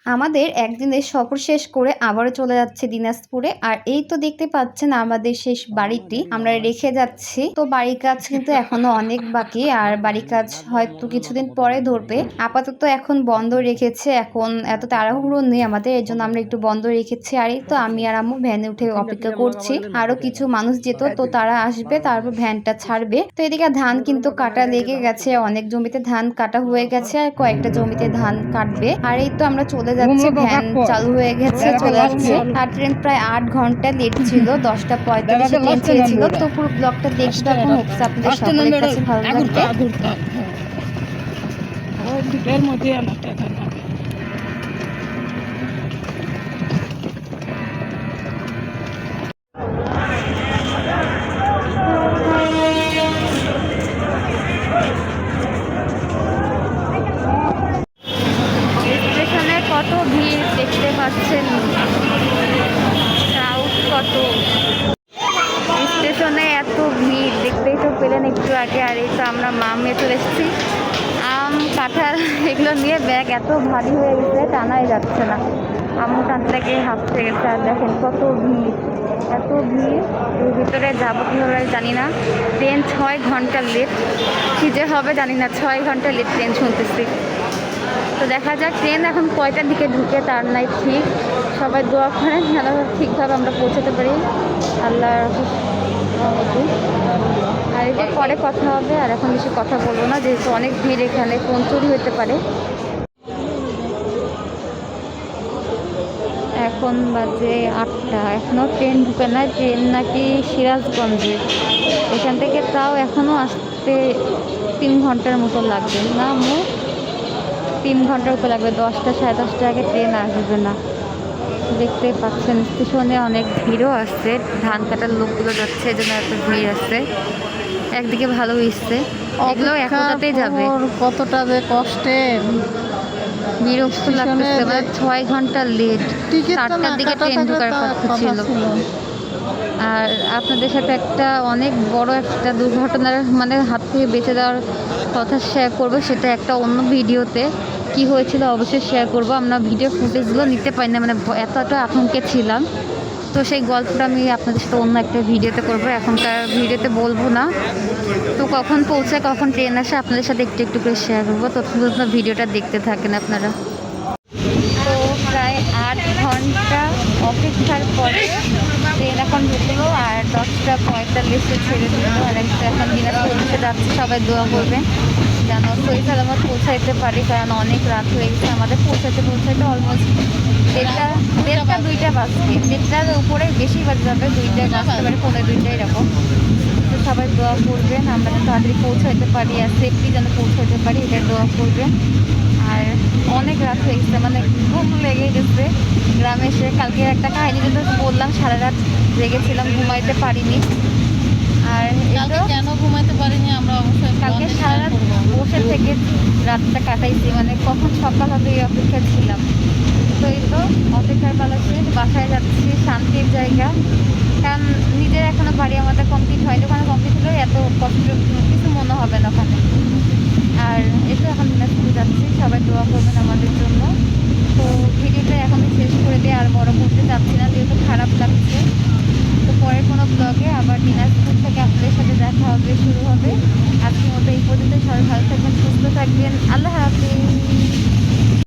আমাদের একদিনের সফর শেষ করে আবারও চলে যাচ্ছে দিনাজপুরে। আর এই তো দেখতে পাচ্ছেন আমাদের শেষ বাড়িটি আমরা রেখে যাচ্ছি। তো বাড়ির কাজ কিন্তু এখনো অনেক বাকি, আর বাড়ির কাজ হয়তো কিছুদিন পরে ধরবে। আপাতত এখন বন্ধ রেখেছে, এখন এত তাড়াহুড়ো নেই আমাদের, এর জন্য আমরা একটু বন্ধ রেখেছি। আর এই তো আমি আর আম্মু ভ্যানে উঠে অপেক্ষা করছি। আরো কিছু মানুষ যেত, তো তারা আসবে, তারপর ভ্যানটা ছাড়বে। তো এদিকে ধান কিন্তু কাটা লেগে গেছে, অনেক জমিতে ধান কাটা হয়ে গেছে, আর কয়েকটা জমিতে ধান কাটবে। আর এই তো আমরা চলে যাচ্ছি, ভ্যান চালু হয়ে গেছে, চলে যাচ্ছে। আর ট্রেন প্রায় 8 ঘন্টা লেট ছিল, 10:45 ট্রেন ছেড়েছিল। তো পুরো ব্লগটা দেখতে এখন হচ্ছে আপনাদের সকলের কাছে ভালো লাগবে। স্টেশনে কত ভিড় দেখতে পাচ্ছেন, ক্রাউড কত, স্টেশনে এত ভিড় দেখতেই তো পেলেন একটু আগে। আর এই তো আমরা মামে চলে এসেছি, আম কাঁঠাল এগুলো নিয়ে ব্যাগ এত ভারী হয়ে গেছে, টানাই যাচ্ছে না, আম টানতে গিয়ে হাঁপতে গেছে। আর দেখেন কত ভিড়, এত ভিড়, এর ভিতরে যাবো কীভাবে জানি না। ট্রেন 6 ঘন্টা লেট, কী যে হবে জানি না, 6 ঘন্টা লেট ট্রেন শুনতেছি। তো দেখা যাক ট্রেন এখন কয়টার দিকে ঢুকে তার নাই ঠিক। সবাই দোয়া করেন যেন ঠিকভাবে আমরা পৌঁছাতে পারি, আল্লাহ। আর এটা পরে কথা হবে, আর এখন বেশি কথা বলবো না, যেহেতু অনেক ভিড়, এখানে ফোন চুরি হতে পারে। এখন বাজে 8টা, এখনও ট্রেন ঢুকে না। ট্রেন নাকি সিরাজগঞ্জে, এখান থেকে তাও এখনও আসতে 3 ঘন্টার মতো লাগবে না, 3 ঘন্টার উপর লাগবে, 10টা 10:30 আগে ট্রেন আসবে না। দেখতে পাচ্ছেন স্টেশনে অনেক ভিড়ও আসছে, ধান কাটার লোকগুলো যাচ্ছে, এই জন্য এত ভিড় আসছে। একদিকে ভালো হয়েছে, এগুলো একটাতেই যাবে, কতটা যে কষ্টে, বিরক্ত লাগতেছে। মানে 6 ঘন্টা লেট, 7টার দিকে ট্রেন ঢোকার কথা ছিল। আর আপনাদের সাথে একটা অনেক বড় একটা দুর্ঘটনার মানে হাত থেকে বেঁচে দেওয়ার কথা শেয়ার করবো, সেটা একটা অন্য ভিডিওতে। কি হয়েছিল অবশ্যই শেয়ার করব। আমরা ভিডিও ফুটেজগুলো নিতে পারি না, মানে এতটা আতঙ্কে ছিলাম। তো সেই গল্পটা আমি আপনাদের সাথে অন্য একটা ভিডিওতে করব, এখনকার ভিডিওতে বলবো না। তো কখন পৌঁছায়, কখন ট্রেন আসে, আপনাদের সাথে একটু একটু করে শেয়ার করবো। তো ভিডিওটা দেখতে থাকেন আপনারা। তো প্রায় 8 ঘন্টা অপেক্ষার পরে ট্রেন এখন ঢুকলো, আর 10:45 ছেড়ে দিল। আর এখন দিনাজপুর পৌঁছে যাচ্ছে, সবাই দোয়া করবেন যেন সহি সালামত পৌঁছাইতে পারি, কারণ অনেক রাত হয়ে গেছে আমাদের। পৌঁছাইতে অলমোস্ট 2টা বাজবে, 1:30টার উপরে বেশি বাজে যাবে, 2টা বাজতে পারে, 1:45 এরকম। তো সবাই দোয়া করবেন আমরা যেন তাড়াতাড়ি পৌঁছাইতে পারি, আর সেফটি যেন পৌঁছাইতে পারি, এটা দোয়া করবেন। আর অনেক রাত হয়ে গেছে, মানে ঘুম লেগে গেছে গ্রামে এসে। কালকে একটা কাহিনী যেটা বললাম, সারা রাত জেগেছিলাম, ঘুমাইতে পারিনি। আর কেন ঘুমাইতে পারিনি আমরা, অবশ্যই কালকে সারা রাত বসে থেকে রাতটা কাটাইছি, মানে কখন সকাল হবে এই অপেক্ষা ছিলাম। তো এই তো অপেক্ষার পালা শেষ, বাসায় যাচ্ছি, শান্তির জায়গা। কারণ নিজের এখনো বাড়ি আমাদের কমপ্লিট হয়নি, ওখানে কমপ্লিট হলেও এত কষ্ট কিছু মনে হবে না ওখানে। আর এসে এখন দিনাজপুরে যাচ্ছি, সবাই দোয়া করবেন আমাদের জন্য। তো ভিডিওটা এখনই শেষ করে দিয়ে আর বড় করতে চাচ্ছি না, যেহেতু খারাপ লাগছে। তো পরের কোনো ব্লগে আবার দিনাজপুর থেকে আপনাদের সাথে দেখা হবে, শুরু হবে। আজকের মতো এই পর্যন্ত, সবাই ভালো থাকবেন, সুস্থ থাকবেন, আল্লাহ হাফিজ।